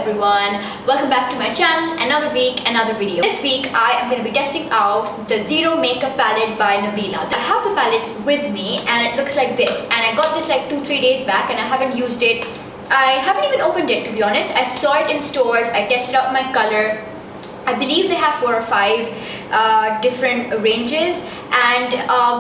everyone, welcome back to my channel. Another week, another video. This week I am going to be testing out the Zero Makeup palette by Nabila. I have the palette with me and it looks like this, and I got this like 2-3 days back and I haven't used it. I haven't even opened it, to be honest. I saw it in stores, I tested out my color. I believe they have 4 or 5 different ranges, and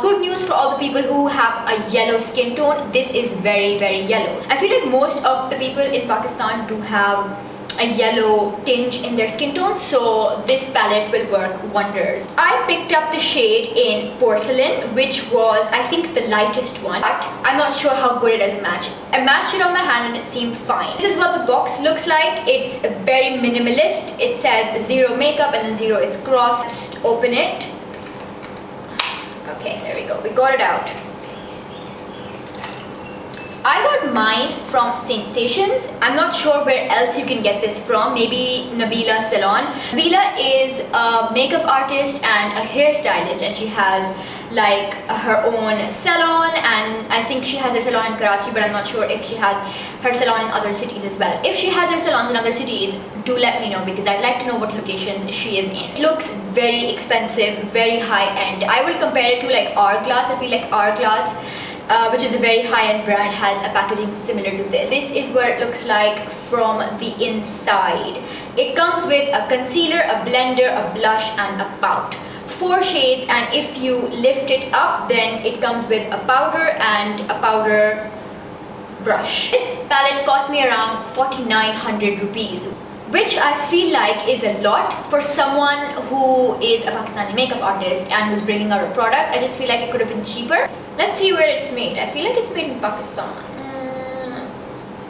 good news for all the people who have a yellow skin tone. This is very yellow. I feel like most of the people in Pakistan do have a yellow tinge in their skin tone, so this palette will work wonders. I picked up the shade in Porcelain, which was I think the lightest one, but I'm not sure how good it is a match. I matched it on my hand and it seemed fine. This is what the box looks like. It's very minimalist. It says Zero Makeup and then Zero is crossed. Just open it. Okay, there we go. We got it out. I got mine from Sensations. I'm not sure where else you can get this from. Maybe Nabila Salon. Nabila is a makeup artist and a hairstylist, and she has like her own salon, and I think she has her salon in Karachi, but I'm not sure if she has her salon in other cities as well. If she has her salons in other cities, do let me know, because I'd like to know what locations she is in. It looks very expensive, very high end. I will compare it to like Hourglass. I feel like Hourglass, which is a very high-end brand, has a packaging similar to this. This is what it looks like from the inside. It comes with a concealer, a blender, a blush and a pout. 4 shades, and if you lift it up, then it comes with a powder and a powder brush. This palette cost me around 4,900 rupees, which I feel like is a lot for someone who is a Pakistani makeup artist and who's bringing out a product. I just feel like it could have been cheaper. Let's see where it's made. I feel like it's made in Pakistan.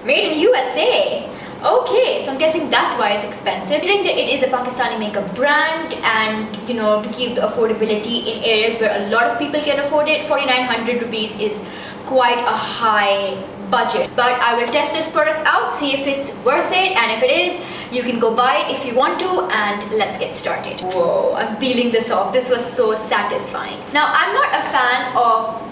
Made in USA. Okay, so I'm guessing that's why it's expensive. Considering that it is a Pakistani makeup brand, and you know, to keep the affordability in areas where a lot of people can afford it, 4,900 rupees is quite a high budget. But I will test this product out, see if it's worth it, and if it is, you can go buy it if you want to, and let's get started. Whoa, I'm peeling this off. This was so satisfying. Now, I'm not a fan of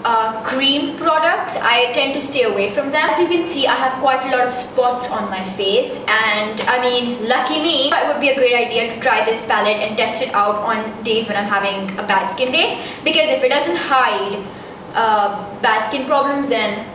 cream products. I tend to stay away from them. As you can see, I have quite a lot of spots on my face, and I mean, lucky me, it would be a great idea to try this palette and test it out on days when I'm having a bad skin day, because if it doesn't hide bad skin problems, then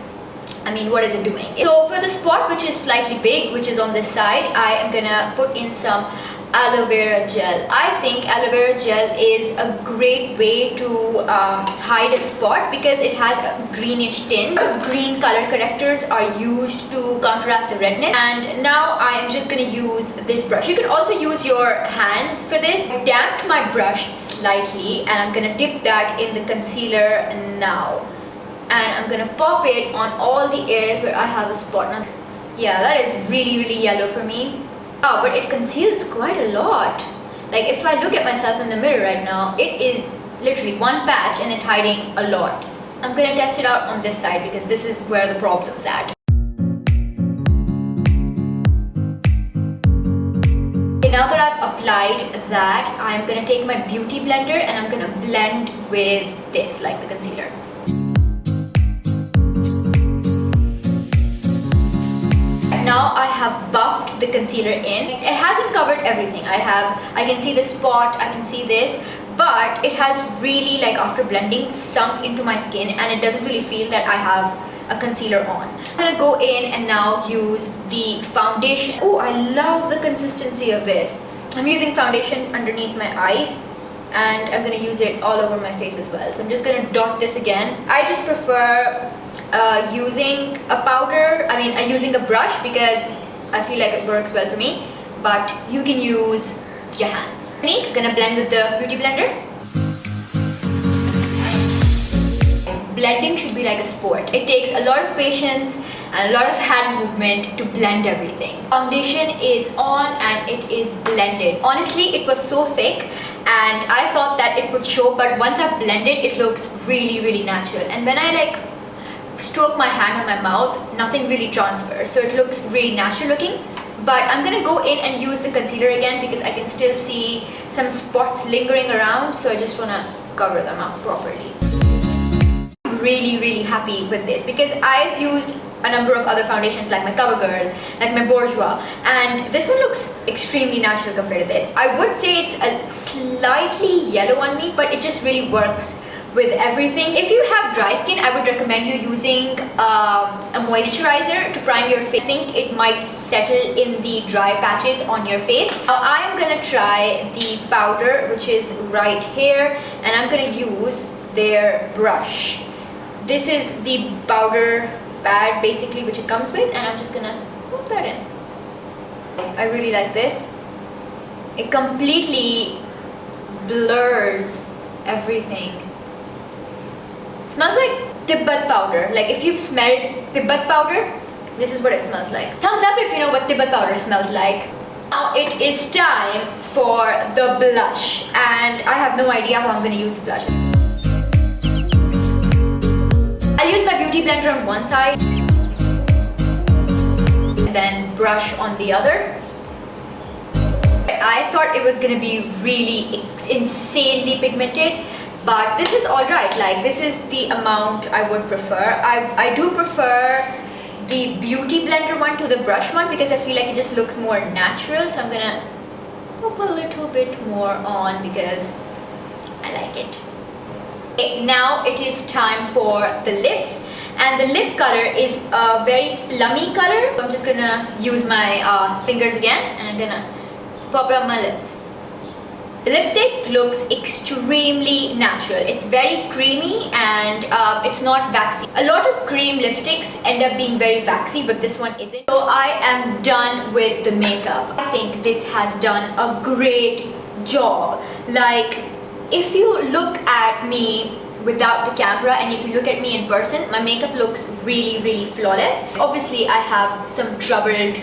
I mean, what is it doing? So for the spot which is slightly big, which is on this side, I am gonna put in some aloe vera gel. I think aloe vera gel is a great way to hide a spot, because it has a greenish tint. Green color correctors are used to counteract the redness, and now I am just gonna use this brush. You can also use your hands for this. I damped my brush slightly and I'm gonna dip that in the concealer now. And I'm gonna pop it on all the areas where I have a spot. Now, yeah, that is really yellow for me. Oh, but it conceals quite a lot. Like, if I look at myself in the mirror right now, it is literally one patch and it's hiding a lot. I'm gonna test it out on this side, because this is where the problem's at. Okay, now that I've applied that, I'm gonna take my beauty blender and I'm gonna blend with this, like the concealer. Now I have buffed the concealer in. It hasn't covered everything. I can see the spot, I can see this, but it has really, like after blending, sunk into my skin, and it doesn't really feel that I have a concealer on. I'm gonna go in and now use the foundation. Oh, I love the consistency of this. I'm using foundation underneath my eyes, and I'm gonna use it all over my face as well. So I'm just gonna dot this again. I just prefer using a powder, using a brush, because I feel like it works well for me, but you can use your hands. I'm gonna blend with the beauty blender. Blending should be like a sport. It takes a lot of patience and a lot of hand movement to blend everything. Foundation is on and it is blended. Honestly, it was so thick and I thought that it would show, but once I blended, it looks really natural. And when I like stroke my hand on my mouth, nothing really transfers, so it looks really natural looking. But I'm gonna go in and use the concealer again, because I can still see some spots lingering around, so I just wanna cover them up properly. I'm really happy with this, because I've used a number of other foundations like my CoverGirl, like my Bourjois, and this one looks extremely natural compared to this. I would say it's a slightly yellow on me, but it just really works with everything. If you have dry skin, I would recommend you using a moisturizer to prime your face. I think it might settle in the dry patches on your face. Now I am gonna try the powder, which is right here, and I'm gonna use their brush. This is the powder pad basically which it comes with, and I'm just gonna put that in. I really like this. It completely blurs everything. Smells like Tibet powder. Like if you've smelled Tibet powder, this is what it smells like. Thumbs up if you know what Tibet powder smells like. Now it is time for the blush, and I have no idea how I'm going to use the blush. I'll use my beauty blender on one side and then brush on the other. I thought it was going to be really insanely pigmented, but this is alright. Like, this is the amount I would prefer. I do prefer the beauty blender one to the brush one because I feel like it just looks more natural, so I'm gonna put a little bit more on because I like it. Okay, now it is time for the lips, and the lip color is a very plummy color. So I'm just gonna use my fingers again, and I'm gonna pop it on my lips. The lipstick looks extremely natural. It's very creamy and it's not waxy. A lot of cream lipsticks end up being very waxy, but this one isn't. So I am done with the makeup. I think this has done a great job. Like, if you look at me without the camera and if you look at me in person, my makeup looks really, really flawless. Obviously, I have some troubled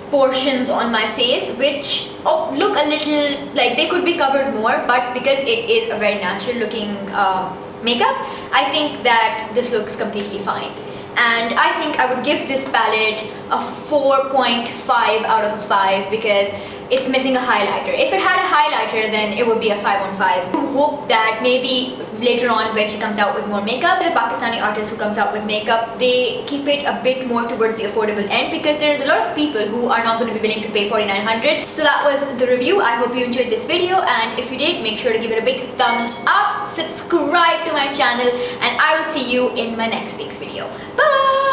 portions on my face which look a little like they could be covered more, but because it is a very natural looking makeup, I think that this looks completely fine. And I think I would give this palette a 4.5 out of 5 because it's missing a highlighter. If it had a highlighter, then it would be a 5 on 5. I hope that maybe later on when she comes out with more makeup, the Pakistani artist who comes out with makeup, they keep it a bit more towards the affordable end because there's a lot of people who are not going to be willing to pay 4,900. So that was the review. I hope you enjoyed this video, and if you did, make sure to give it a big thumbs up, subscribe to my channel, and I will see you in my next week's video. Bye!